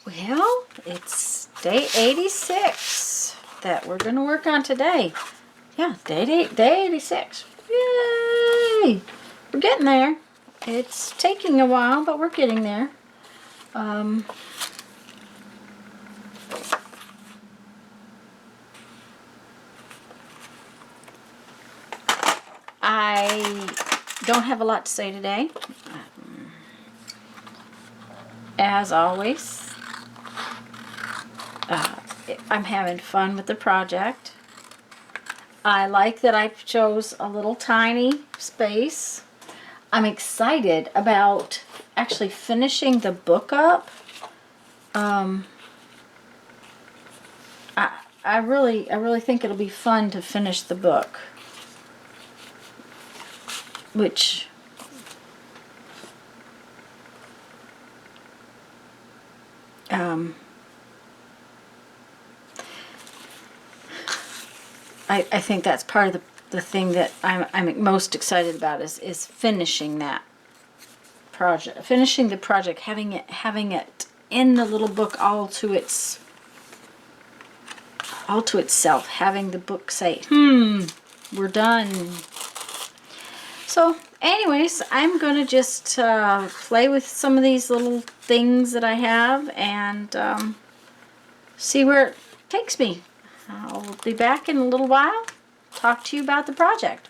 Well, it's day 86 that we're going to work on today. Yeah, day 86. Yay! We're getting there. It's taking a while, but we're getting there. I don't have a lot to say today. As always, I'm having fun with the project. I like that I chose a little tiny space. I'm excited about actually finishing the book up. I really think it'll be fun to finish the book, which I think that's part of the thing that I'm most excited about is finishing that project, finishing the project, having it in the little book all to itself, having the book say, we're done. So anyways, I'm going to just play with some of these little things that I have and see where it takes me. I'll be back in a little while, talk to you about the project.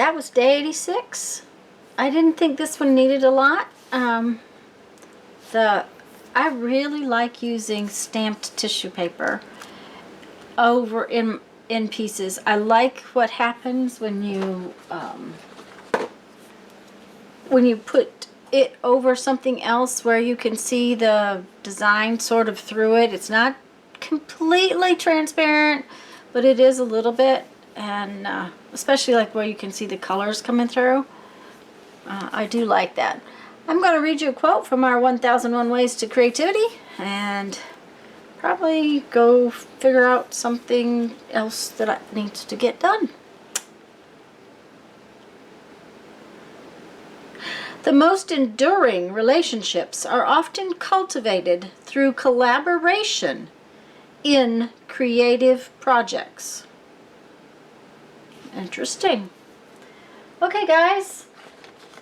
that was day 86. I didn't think this one needed a lot. I really like using stamped tissue paper over in pieces. I like what happens when you put it over something else where you can see the design sort of through it. It's not completely transparent, but it is a little bit, and especially like where you can see the colors coming through. I do like that. I'm going to read you a quote from our 1001 Ways to Creativity and probably go figure out something else that needs to get done. The most enduring relationships are often cultivated through collaboration in creative projects. Interesting. Okay, guys,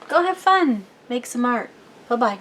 go have fun. Make some art. Bye-bye.